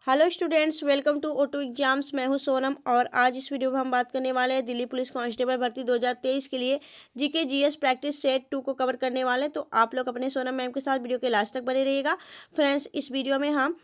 Hello students, welcome to auto exams. मैं हूं सोनम और आज इस वीडियो में हम बात करने वाले हैं दिल्ली पुलिस कांस्टेबल भर्ती 2023 के लिए जीके जीएस प्रैक्टिस सेट 2 को कवर करने वाले हैं। तो आप लोग अपने सोनम मैम के साथ वीडियो के लास्ट तक बने रहिएगा। फ्रेंड्स, इस वीडियो में हम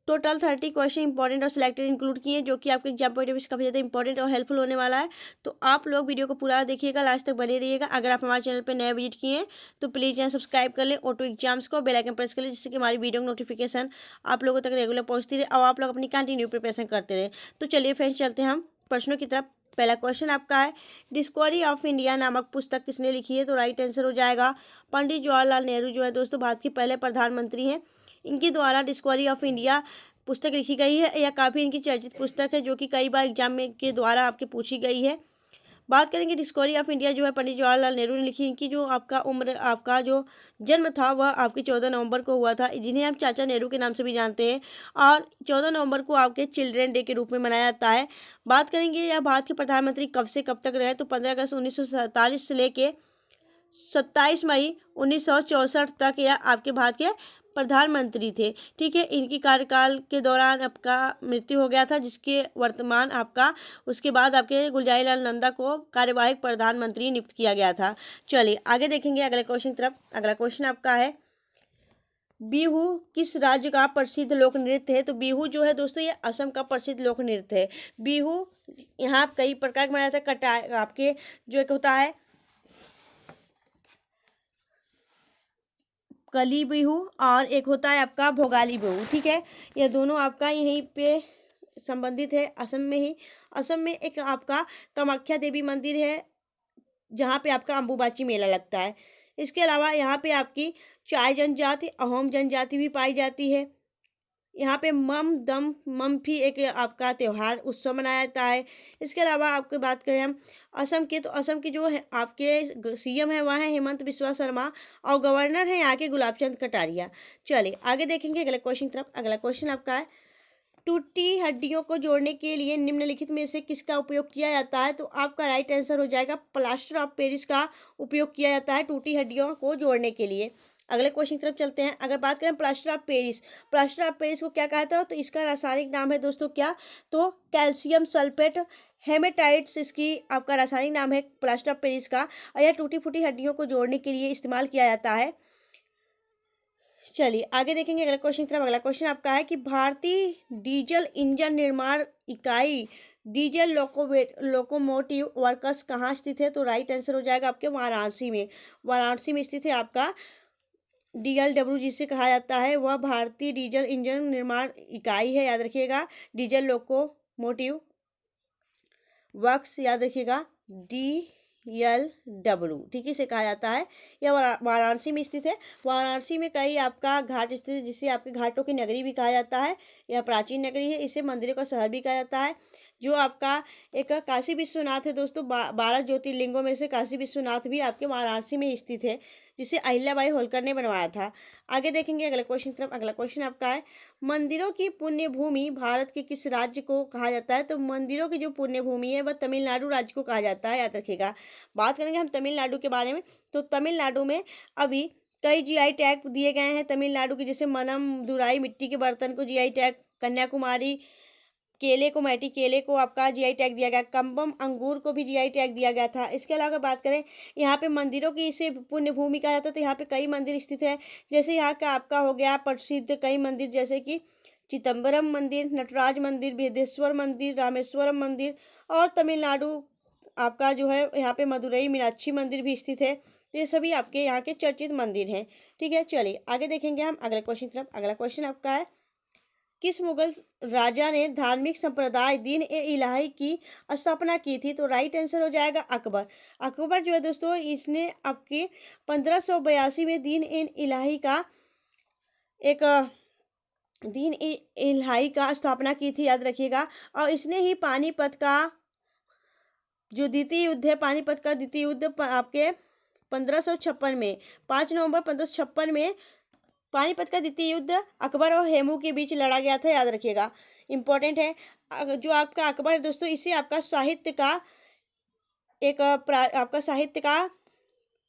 टोटल 30 क्वेश्चन इंपॉर्टेंट और सिलेक्टेड इंक्लूड किए जो कि आपके एग्जाम पॉइंट ऑफ व्यू से काफ़ी ज़्यादा इंपॉर्टेंट और हेल्पफुल होने वाला है। तो आप लोग वीडियो को पूरा देखिएगा, लास्ट तक बने रहिएगा। अगर आप हमारे चैनल पर नए विजिट किए हैं तो प्लीज़ चैनल सब्सक्राइब कर लें, ऑटो एग्जाम्स को बेल आइकन प्रेस कर लें, जिससे कि हमारी वीडियो नोटिफिकेशन आप लोगों तक रेगुलर पहुँचती रहे और आप लोग अपनी कंटिन्यू प्रिपरेशन करते रहे। तो चलिए फ्रेंड्स, चलते हैं हम प्रश्नों की तरफ। पहला क्वेश्चन आपका है, डिस्कवरी ऑफ इंडिया नामक पुस्तक किसने लिखी है? तो राइट आंसर हो जाएगा पंडित जवाहरलाल नेहरू जो है दोस्तों भारत के पहले प्रधानमंत्री हैं। इनके द्वारा डिस्कवरी ऑफ इंडिया पुस्तक लिखी गई है। यह काफ़ी इनकी चर्चित पुस्तक है जो कि कई बार एग्जाम में के द्वारा आपके पूछी गई है। बात करेंगे डिस्कवरी ऑफ इंडिया जो है पंडित जवाहरलाल नेहरू ने लिखी। इनकी जो आपका जो जन्म था वह आपके 14 नवंबर को हुआ था, जिन्हें हम चाचा नेहरू के नाम से भी जानते हैं। और 14 नवंबर को आपके चिल्ड्रेन डे के रूप में मनाया जाता है। बात करेंगे यह भारत के प्रधानमंत्री कब से कब तक रहे? तो 15 अगस्त 1947 से लेके 27 मई 1964 तक यह आपके भारत के प्रधानमंत्री थे। ठीक है, इनकी कार्यकाल के दौरान आपका मृत्यु हो गया था, जिसके वर्तमान आपका उसके बाद आपके गुलजारीलाल नंदा को कार्यवाहक प्रधानमंत्री नियुक्त किया गया था। चलिए आगे देखेंगे अगले क्वेश्चन की तरफ। अगला क्वेश्चन आपका है, बिहू किस राज्य का प्रसिद्ध लोक नृत्य है? तो बिहू जो है दोस्तों ये असम का प्रसिद्ध लोक नृत्य है। बिहू यहाँ कई प्रकार का मनाया जाता है। कटा आपके जो एक होता है कली बिहू और एक होता है आपका भोगाली बिहू। ठीक है, यह दोनों आपका यहीं पे संबंधित है, असम में ही। असम में एक आपका कामाख्या देवी मंदिर है जहाँ पे आपका अम्बुबाची मेला लगता है। इसके अलावा यहाँ पे आपकी चाय जनजाति, अहोम जनजाति भी पाई जाती है। यहाँ पे मम दम मम्फी एक आपका त्यौहार उत्सव मनाया जाता है। इसके अलावा आपकी बात करें हम असम के, तो असम के जो है आपके सीएम है वह है हेमंत बिस्वा शर्मा और गवर्नर है यहाँ के गुलाब चंद कटारिया। चलिए आगे देखेंगे अगले क्वेश्चन की तरफ। अगला क्वेश्चन आपका है, टूटी हड्डियों को जोड़ने के लिए निम्नलिखित में से किसका उपयोग किया जाता है? तो आपका राइट आंसर हो जाएगा प्लास्टर ऑफ पेरिस का उपयोग किया जाता है टूटी हड्डियों को जोड़ने के लिए। अगले क्वेश्चन की तरफ चलते हैं। अगर बात करें plaster of Paris, plaster of Paris को क्या कहता है? तो इसका रासायनिक नाम है दोस्तों क्या? तो कैल्शियम सल्फेट हेमेटाइट्स इसकी आपका रासायनिक नाम है प्लास्टर ऑफ पेरिस का। और यह टूटी फूटी हड्डियों को जोड़ने के लिए इस्तेमाल किया जाता है। चलिए आगे देखेंगे अगला क्वेश्चन की तरफ। अगला क्वेश्चन आपका है कि भारतीय डीजल इंजन निर्माण इकाई डीजल लोकोमोटिव वर्कस कहाँ स्थित है? तो राइट आंसर हो जाएगा आपके वाराणसी में। वाराणसी में स्थित है आपका DLW जिसे कहा जाता है, वह भारतीय डीजल इंजन निर्माण इकाई है, याद रखिएगा। डीजल लोकोमोटिव वर्क्स, याद रखिएगा DLW, ठीक है, इसे कहा जाता है। यह वाराणसी में स्थित है। वाराणसी में कई आपका घाट स्थित है, जिसे आपके घाटों की नगरी भी कहा जाता है। यह प्राचीन नगरी है, इसे मंदिरों का शहर भी कहा जाता है। जो आपका एक काशी विश्वनाथ है दोस्तों, 12 ज्योतिर्लिंगों में से काशी विश्वनाथ भी आपके वाराणसी में स्थित है, जिसे अहिल्याबाई होलकर ने बनवाया था। आगे देखेंगे अगला क्वेश्चन की तरफ। अगला क्वेश्चन आपका है, मंदिरों की पुण्य भूमि भारत के किस राज्य को कहा जाता है? तो मंदिरों की जो पुण्य भूमि है वह तमिलनाडु राज्य को कहा जाता है, याद रखिएगा। बात करेंगे हम तमिलनाडु के बारे में, तो तमिलनाडु में अभी कई GI टैग दिए गए हैं तमिलनाडु के, जैसे मनम दुराई मिट्टी के बर्तन को GI टैग, कन्याकुमारी केले को, मैटी केले को आपका GI टैग दिया गया, कंबम अंगूर को भी GI टैग दिया गया था। इसके अलावा अगर बात करें यहाँ पे मंदिरों की इसे पुण्य भूमि कहा जाता है, तो यहाँ पे कई मंदिर स्थित है। जैसे यहाँ का आपका हो गया प्रसिद्ध कई मंदिर, जैसे कि चिदम्बरम मंदिर, नटराज मंदिर, बृहदेश्वर मंदिर, रामेश्वरम मंदिर, और तमिलनाडु आपका जो है यहाँ पे मदुरई मीनाक्षी मंदिर भी स्थित है। तो ये सभी आपके यहाँ के चर्चित मंदिर हैं। ठीक है, चलिए आगे देखेंगे हम अगले क्वेश्चन की तरफ। अगला क्वेश्चन आपका है, किस मुगल राजा ने धार्मिक संप्रदाय दीन ए इलाही की स्थापना की थी? तो राइट आंसर हो जाएगा अकबर। अकबर जो है दोस्तों, इसने आपके 1582 में दीन ए इलाही का एक दीन ए इलाही का स्थापना की थी, याद रखिएगा। और इसने ही पानीपत का जो द्वितीय युद्ध है, पानीपत का द्वितीय युद्ध आपके 1556 में, 5 नवंबर 1556 में पानीपत का द्वितीय युद्ध अकबर और हेमू के बीच लड़ा गया था, याद रखिएगा, इंपॉर्टेंट है। जो आपका अकबर है दोस्तों, इसे आपका साहित्य का एक आपका साहित्य का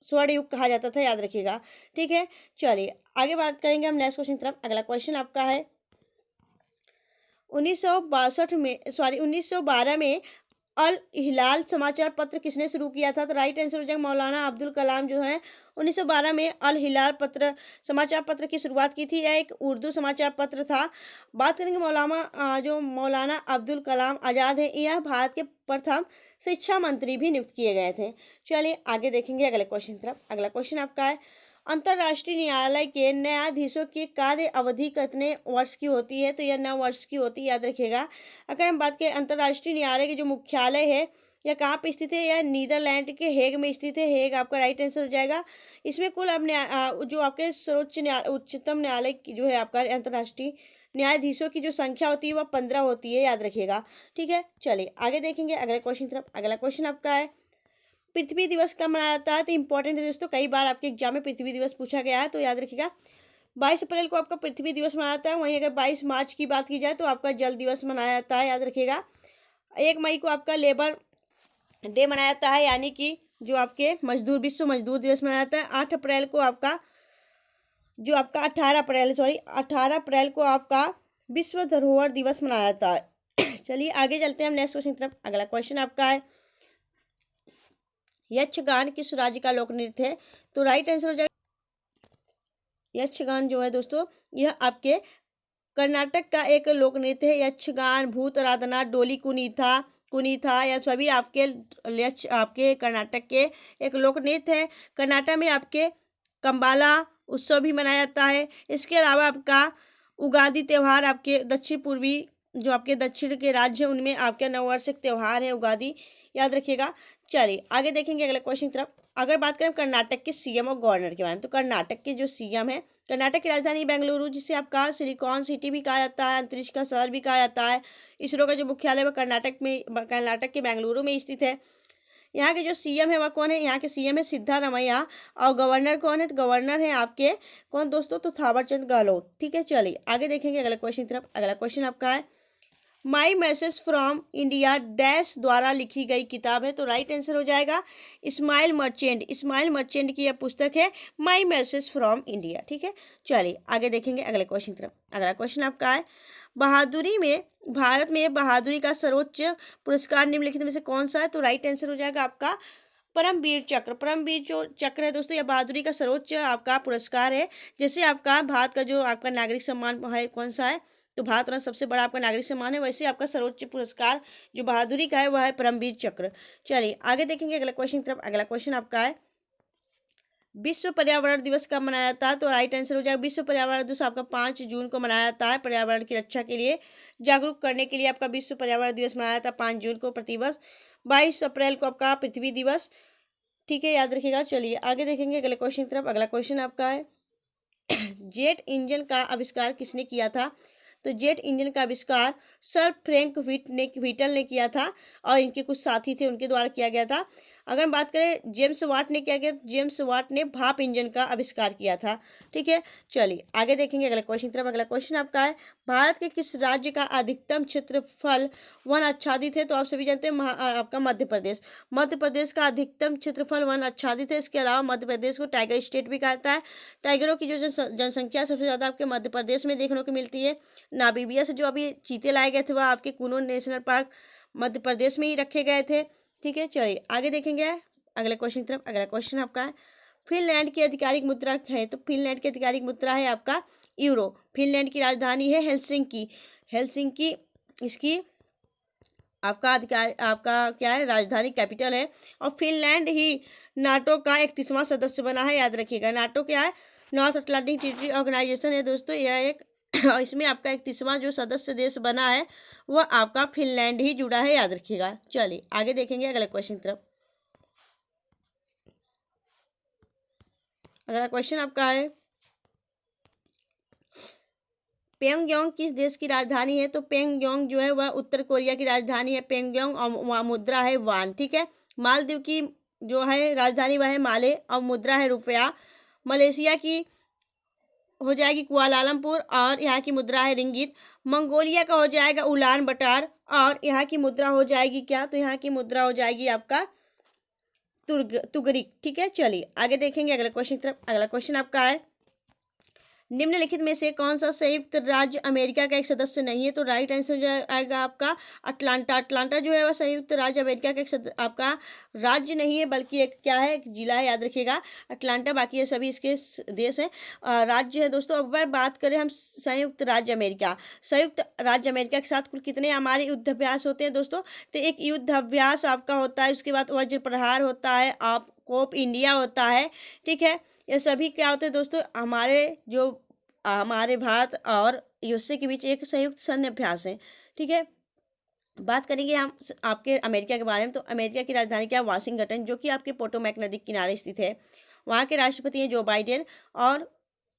स्वर्ण युग कहा जाता था, याद रखिएगा। ठीक है, चलिए आगे बात करेंगे हम नेक्स्ट क्वेश्चन की तरफ। अगला क्वेश्चन आपका है, 1962 में, सॉरी 1912 में अल हिलाल समाचार पत्र किसने शुरू किया था? तो राइट आंसर हो जाएगा मौलाना अब्दुल कलाम जो है 1912 में अल हिलाल पत्र समाचार पत्र की शुरुआत की थी। यह एक उर्दू समाचार पत्र था। बात करेंगे जो मौलाना अब्दुल कलाम आज़ाद है, यह भारत के प्रथम शिक्षा मंत्री भी नियुक्त किए गए थे। चलिए आगे देखेंगे अगले क्वेश्चन की तरफ। अगला क्वेश्चन आपका है, अंतर्राष्ट्रीय न्यायालय के न्यायाधीशों की कार्य अवधि कितने वर्ष की होती है? तो यह 9 वर्ष की होती है, याद रखिएगा। अगर हम बात करें अंतर्राष्ट्रीय न्यायालय के जो मुख्यालय है यह कहाँ पे स्थित है? यह नीदरलैंड के हेग में स्थित है। हेग आपका राइट आंसर हो जाएगा। इसमें कुल अब जो आपके उच्चतम न्यायालय की जो है आपका अंतर्राष्ट्रीय न्यायाधीशों की जो संख्या होती है वह 15 होती है, याद रखिएगा। ठीक है, चलिए आगे देखेंगे अगले क्वेश्चन तरफ। अगला क्वेश्चन आपका है, पृथ्वी दिवस कब मनाया जाता है? तो इंपॉर्टेंट है दोस्तों, कई बार आपके एग्जाम में पृथ्वी दिवस पूछा गया है, तो याद रखिएगा 22 अप्रैल को आपका पृथ्वी दिवस मनाया जाता है। वहीं अगर 22 मार्च की बात की जाए तो आपका जल दिवस मनाया जाता है, याद रखिएगा। 1 मई को आपका लेबर डे मनाया जाता है, यानी कि जो आपके मजदूर विश्व मजदूर दिवस मनाया जाता है। 8 अप्रैल को आपका जो आपका 18 अप्रैल को आपका विश्व धरोहर दिवस मनाया जाता है। चलिए आगे चलते हैं हम नेक्स्ट क्वेश्चन की तरफ। अगला क्वेश्चन आपका है, यक्षगान किस राज्य का लोक नृत्य है? तो राइट आंसर हो जाएगा, यक्षगान जो है दोस्तों यह आपके कर्नाटक का एक लोक नृत्य है। यक्षगान, भूत आराधना, डोली कुनीथा यह सभी आपके कर्नाटक के एक लोक नृत्य है। कर्नाटक में आपके कंबाला उत्सव भी मनाया जाता है। इसके अलावा आपका उगादी त्यौहार आपके दक्षिण के राज्य हैं उनमें आपका नववर्षिक त्यौहार है उगादी, याद रखिएगा। चलिए आगे देखेंगे अगले क्वेश्चन की तरफ। अगर बात करें कर्नाटक के सीएम और गवर्नर के बारे में, तो कर्नाटक के जो सीएम है, कर्नाटक की राजधानी बेंगलुरु जिसे आपका सिलिकॉन सिटी भी कहा जाता है, अंतरिक्ष का शहर भी कहा जाता है। इसरो का जो मुख्यालय वह कर्नाटक के बेंगलुरु में स्थित है। यहाँ के जो सीएम है वह कौन है? यहाँ के सीएम है सिद्धारमैया। और गवर्नर कौन है? तो गवर्नर है आपके कौन दोस्तों? तो थावरचंद गहलोत। ठीक है, चलिए आगे देखेंगे अगले क्वेश्चन की तरफ। अगला क्वेश्चन आपका है, my message from India dash द्वारा लिखी गई किताब है? तो राइट आंसर हो जाएगा इस्माइल मर्चेंट की यह पुस्तक है माई मैसेज फ्रॉम इंडिया। ठीक है, चलिए आगे देखेंगे अगले क्वेश्चन की तरफ। अगला क्वेश्चन आपका है, भारत में बहादुरी का सर्वोच्च पुरस्कार निम्नलिखित में से कौन सा है? तो राइट आंसर हो जाएगा आपका परमवीर जो चक्र है दोस्तों, यह बहादुरी का सर्वोच्च आपका पुरस्कार है। जैसे आपका भारत का जो आपका नागरिक सम्मान है कौन सा है? तो भारत का सबसे बड़ा आपका नागरिक सम्मान है, वैसे आपका सर्वोच्च पुरस्कार जो बहादुरी का है वह है परमवीर चक्र। चलिए आगे देखेंगे अगला क्वेश्चन की तरफ। अगला क्वेश्चन आपका है, विश्व पर्यावरण दिवस कब मनाया जाता है? तो राइट आंसर हो जाएगा विश्व पर्यावरण दिवस आपका 5 जून को मनाया जाता है। पर्यावरण की रक्षा के लिए जागरूक करने के लिए आपका विश्व पर्यावरण दिवस मनाया जाता है 5 जून को प्रतिवर्ष। 22 अप्रैल को आपका पृथ्वी दिवस। ठीक है, याद रखिएगा। चलिए आगे देखेंगे अगले क्वेश्चन की तरफ। अगला क्वेश्चन आपका है, जेट इंजन का आविष्कार किसने किया था? तो जेट इंजन का आविष्कार सर फ्रैंक व्हीटल ने किया था और इनके कुछ साथी थे उनके द्वारा किया गया था। अगर हम बात करें जेम्स वाट ने क्या किया? जेम्स वाट ने भाप इंजन का आविष्कार किया था। ठीक है, चलिए आगे देखेंगे अगले क्वेश्चन की तरफ। अगला क्वेश्चन आपका है, भारत के किस राज्य का अधिकतम क्षेत्रफल वन आच्छादित है? तो आप सभी जानते हैं आपका मध्य प्रदेश का अधिकतम क्षेत्रफल वन आच्छादित है। इसके अलावा मध्य प्रदेश को टाइगर स्टेट भी कहा जाता है। टाइगरों की जो जनसंख्या सबसे ज़्यादा आपके मध्य प्रदेश में देखने को मिलती है। नामीबिया से जो अभी चीते लाए गए थे वह आपके कुनो नेशनल पार्क मध्य प्रदेश में ही रखे गए थे। ठीक है, चलिए आगे देखेंगे अगले क्वेश्चन की तरफ। अगला क्वेश्चन आपका है, फिनलैंड की आधिकारिक मुद्रा है? तो फिनलैंड की आधिकारिक मुद्रा है आपका यूरो। फिनलैंड की राजधानी है हेलसिंकी इसकी आपका क्या है? राजधानी कैपिटल है। और फिनलैंड ही नाटो का 31वां सदस्य बना है, याद रखिएगा। नाटो क्या है? नॉर्थ अटलांटिक ट्रीटी ऑर्गेनाइजेशन है दोस्तों, यह एक इसमें आपका 31वां जो सदस्य देश बना है वह आपका फिनलैंड ही जुड़ा है, याद रखिएगा। चलिए आगे देखेंगे अगले क्वेश्चन की तरफ। अगला क्वेश्चन आपका है, प्योंगयांग किस देश की राजधानी है? तो प्योंगयांग जो है वह उत्तर कोरिया की राजधानी है प्योंगयांग, और वहाँ मुद्रा है वान। ठीक है, मालदीव की जो है राजधानी वह है माले और मुद्रा है रुपया। मलेशिया की हो जाएगी कुआलालंपुर और यहाँ की मुद्रा है रिंगित। मंगोलिया का हो जाएगा उलान बटार और यहाँ की मुद्रा हो जाएगी क्या? तो यहाँ की मुद्रा हो जाएगी आपका तुगरिक। ठीक है, चलिए आगे देखेंगे अगले क्वेश्चन की तरफ। अगला क्वेश्चन आपका है, निम्नलिखित में से कौन सा संयुक्त राज्य अमेरिका का एक सदस्य नहीं है? तो राइट आंसर जो आएगा आपका अटलांटा। अटलांटा जो है वह संयुक्त राज्य अमेरिका का एक आपका राज्य नहीं है, बल्कि एक क्या है, एक जिला है, याद रखिएगा अटलांटा। बाकी ये सभी इसके देश हैं, राज्य है दोस्तों। अब बात करें हम संयुक्त राज्य अमेरिका, संयुक्त राज्य अमेरिका के साथ कुल कितने हमारे युद्ध अभ्यास होते हैं दोस्तों? तो एक युद्ध अभ्यास आपका होता है, उसके बाद वज्र प्रहार होता है, आप कोप इंडिया होता है, ठीक है। ये सभी क्या होते हैं दोस्तों? हमारे भारत और यूएसए के बीच एक संयुक्त सैन्य अभ्यास है, ठीक है। बात करेंगे हम आपके अमेरिका के बारे में, तो अमेरिका की राजधानी क्या है? वाशिंगटन, जो कि आपके पोटोमैक नदी के किनारे स्थित है। वहाँ के राष्ट्रपति हैं जो बाइडेन और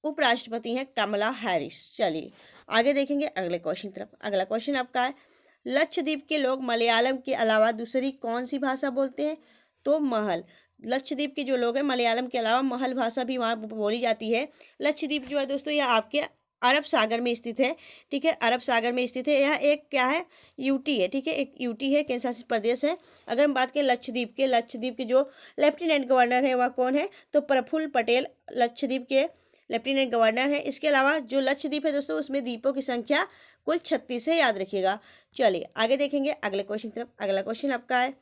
उपराष्ट्रपति हैं कमला हैरिस। चलिए आगे देखेंगे अगले क्वेश्चन तरफ। अगला क्वेश्चन आपका है, लक्षद्वीप के लोग मलयालम के अलावा दूसरी कौन सी भाषा बोलते हैं? तो महल। लक्षद्वीप के जो लोग हैं मलयालम के अलावा महल भाषा भी वहाँ बोली जाती है। लक्षद्वीप जो है दोस्तों यह आपके अरब सागर में स्थित है, ठीक है, अरब सागर में स्थित है। यह एक क्या है? यूटी है, ठीक है, एक यूटी है, केंद्र शासित प्रदेश है। अगर हम बात करें लक्षद्वीप के जो लेफ्टिनेंट गवर्नर है वह कौन है? तो प्रफुल्ल पटेल लक्षद्वीप के लेफ्टिनेंट गवर्नर है। इसके अलावा जो लक्षद्वीप है दोस्तों उसमें द्वीपों की संख्या कुल 36 है, याद रखिएगा। चलिए आगे देखेंगे अगले क्वेश्चन तरफ। अगला क्वेश्चन आपका है,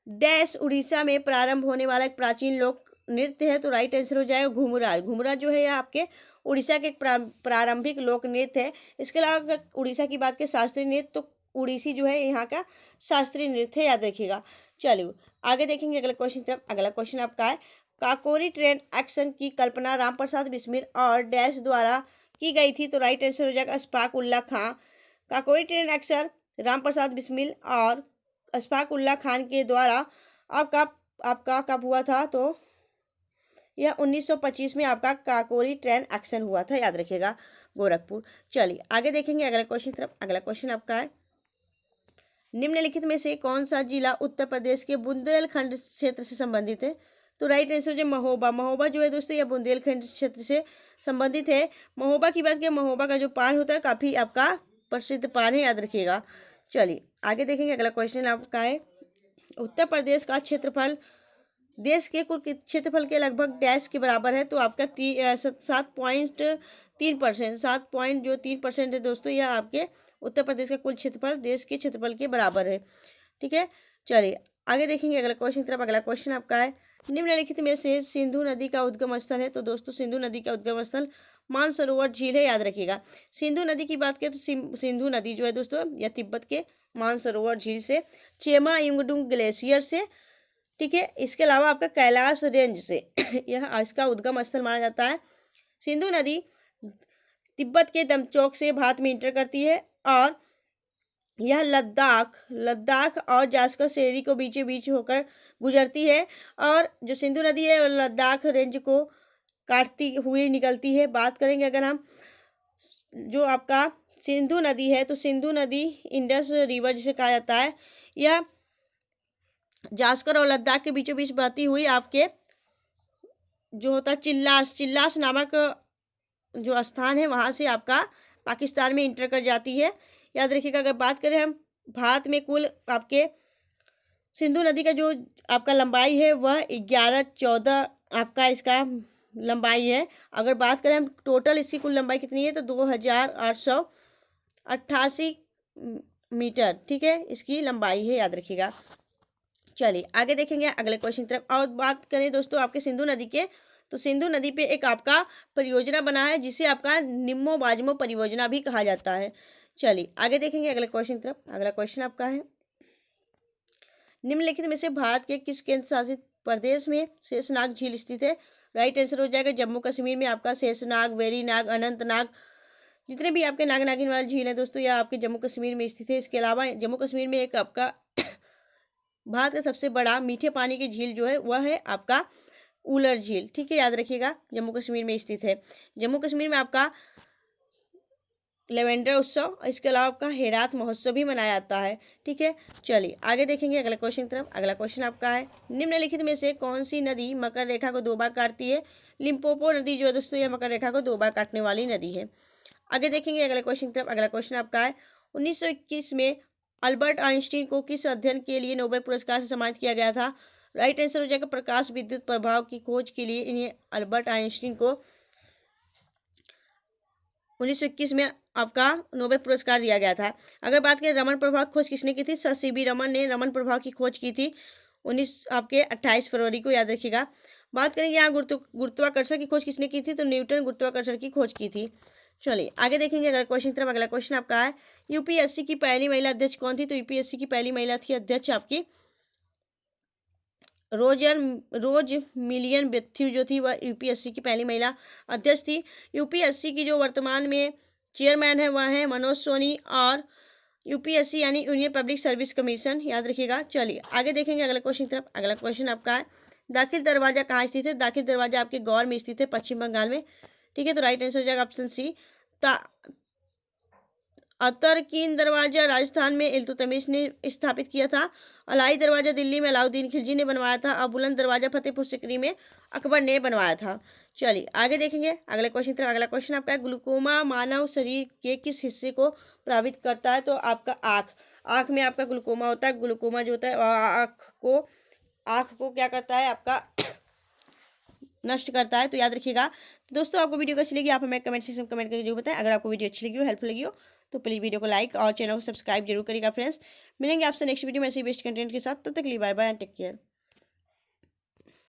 डैश उड़ीसा में प्रारंभ होने वाला एक प्राचीन लोक नृत्य है? तो राइट आंसर हो जाएगा घुमरा। घुमरा जो है यह आपके उड़ीसा के एक प्रारंभिक लोक नृत्य है। इसके अलावा अगर उड़ीसा की बात करें शास्त्रीय नृत्य, तो उड़ीसी जो है यहाँ का शास्त्रीय नृत्य है, याद रखिएगा। चलिए आगे देखेंगे अगले क्वेश्चन तरफ। अगला क्वेश्चन आपका है, काकोरी ट्रेन एक्शन की कल्पना रामप्रसाद बिस्मिल और डैश द्वारा की गई थी? तो राइट आंसर हो जाएगा अशफाक उल्ला खां। काकोरी ट्रेन एक्शन रामप्रसाद बिस्मिल और अशफाक उल्ला खान के द्वारा आपका कब हुआ था? तो यह 1925 में आपका काकोरी ट्रेन एक्शन हुआ था, याद रखिएगा, गोरखपुर। चलिए आगे देखेंगे अगला क्वेश्चन तरफ। अगला क्वेश्चन आपका है, निम्नलिखित में से कौन सा जिला उत्तर प्रदेश के बुंदेलखंड क्षेत्र से संबंधित है? तो राइट आंसर जो महोबा। महोबा जो है दोस्तों यह बुंदेलखंड क्षेत्र से संबंधित है। महोबा की बात करें, महोबा का जो पान होता है काफी आपका प्रसिद्ध पान है, याद रखिएगा। चलिए आगे देखेंगे अगला क्वेश्चन आपका है, उत्तर प्रदेश का क्षेत्रफल देश के कुल क्षेत्रफल के लगभग डैश के बराबर है? तो आपका 7.3%, 7.3% है दोस्तों, यह आपके उत्तर प्रदेश का कुल क्षेत्रफल देश के क्षेत्रफल के बराबर है, ठीक है। चलिए आगे देखेंगे अगला क्वेश्चन तरफ। अगला क्वेश्चन आपका है, निम्नलिखित में से सिंधु नदी का उद्गम स्थल है? तो दोस्तों सिंधु नदी का उद्गम स्थल मानसरोवर झील है, याद रखिएगा। सिंधु नदी की बात करें तो सिंधु नदी जो है दोस्तों यह तिब्बत के मानसरोवर झील से, चेमा युंगडुंग ग्लेशियर से, ठीक है। इसके अलावा आपका कैलाश रेंज से यह इसका उद्गम स्थल माना जाता है। सिंधु नदी तिब्बत के दमचौक से भारत में इंटर करती है और यह लद्दाख और जास्कर श्रेणी को बीचों बीच होकर गुजरती है, और जो सिंधु नदी है वह लद्दाख रेंज को काटती हुई निकलती है। बात करेंगे अगर हम जो आपका सिंधु नदी है, तो सिंधु नदी इंडस रिवर जिसे कहा जाता है, यह जास्कर और लद्दाख के बीचों बीच बहती हुई आपके जो होता है चिल्लास नामक जो स्थान है वहाँ से आपका पाकिस्तान में इंटर कर जाती है, याद रखिएगा। अगर बात करें हम भारत में कुल आपके सिंधु नदी का जो आपका लंबाई है वह 11-14 आपका इसका लंबाई है। अगर बात करें हम टोटल इसकी कुल लंबाई कितनी है, तो 2888 मीटर, ठीक है, इसकी लंबाई है, याद रखिएगा। चलिए आगे देखेंगे अगले क्वेश्चन तरफ। और बात करें दोस्तों आपके सिंधु नदी के, तो सिंधु नदी पे एक आपका परियोजना बना है जिसे आपका निम्मो बाजमो परियोजना भी कहा जाता है। चलिए आगे देखेंगे अगले क्वेश्चन तरफ। अगला क्वेश्चन आपका है, निम्नलिखित में से भारत के किस केंद्र शासित प्रदेश में शेषनाग झील स्थित है? राइट आंसर हो जाएगा जम्मू कश्मीर में आपका शेषनाग, वेरीनाग, अनंतनाग, जितने भी आपके नाग नागिन वाली झील है दोस्तों यह आपके जम्मू कश्मीर में स्थित है। इसके अलावा जम्मू कश्मीर में एक आपका भारत का सबसे बड़ा मीठे पानी की झील जो है वह है आपका उलर झील, ठीक है, याद रखिएगा, जम्मू कश्मीर में स्थित है। जम्मू कश्मीर में आपका लेवेंडर उत्सव, इसके अलावा आपका हेरात महोत्सव भी मनाया जाता है, ठीक है। चलिए आगे देखेंगे अगले क्वेश्चन तरफ। अगला क्वेश्चन आपका है, निम्नलिखित में से कौन सी नदी मकर रेखा को 2 बार काटती है? लिम्पोपो नदी जो है दोस्तों यह मकर रेखा को 2 बार काटने वाली नदी है। आगे देखेंगे अगले क्वेश्चन तरफ। अगला क्वेश्चन आपका है, 1921 में अल्बर्ट आइंस्टीन को किस अध्ययन के लिए नोबेल पुरस्कार से सम्मानित किया गया था? राइट आंसर हो जाएगा प्रकाश विद्युत प्रभाव की खोज के लिए इन्हें अल्बर्ट आइंस्टीन को 1921 में आपका नोबेल पुरस्कार दिया गया था। अगर बात करें रमन प्रभाव की खोज किसने की थी, सर सीवी रमन ने रमन प्रभाव की खोज की थी 28 फरवरी को, याद रखिएगा। बात करेंगे यहाँ गुरुत्वाकर्षण की खोज किसने की थी, तो न्यूटन गुरुत्वाकर्षण की खोज की थी। चलिए आगे देखेंगे अगला क्वेश्चन की तरफ। अगला क्वेश्चन आपका है यूपीएससी की पहली महिला अध्यक्ष कौन थी, तो यूपीएससी की पहली महिला थी अध्यक्ष आपकी रोज मिलियन बेथ्यू जो थी वह यूपीएससी की पहली महिला अध्यक्ष थी। यूपीएससी की जो वर्तमान में चेयरमैन है वह है मनोज सोनी, और यूपीएससी यानी यूनियन पब्लिक सर्विस कमीशन, याद रखिएगा। चलिए आगे देखेंगे अगला क्वेश्चन की तरफ। अगला क्वेश्चन आपका है दाखिल दरवाजा कहाँ स्थित है, दाखिल दरवाजा आपके गौर में स्थित है, पश्चिम बंगाल में। ठीक है, तो राइट आंसर हो जाएगा ऑप्शन सी। अतरकीन दरवाजा राजस्थान में इल्तुतमिश ने स्थापित किया था। अलाई दरवाजा दिल्ली में अलाउद्दीन खिलजी ने बनवाया था। और बुलंद दरवाजा फतेहपुर सिकरी में अकबर ने बनवाया था। चलिए आगे देखेंगे अगले क्वेश्चन तरफ। अगला क्वेश्चन आपका है ग्लूकोमा मानव शरीर के किस हिस्से को प्रभावित करता है, तो आपका आँख में आपका ग्लूकोमा होता है। ग्लूकोमा जो होता है आँख को क्या करता है, आपका नष्ट करता है, तो याद रखिएगा। तो दोस्तों आपको वीडियो कैसी लगी आप हमें कमेंट सेक्शन में कमेंट करके जरूर बताएं। अगर आपको वीडियो अच्छी लगी हो, हेल्पफुल लगी हो, तो प्लीज़ वीडियो को लाइक और चैनल को सब्सक्राइब जरूर करिएगा फ्रेंड्स। मिलेंगे आपसे नेक्स्ट वीडियो में ऐसे बेस्ट कंटेंट के साथ, तब तक के लिए bye bye and take care.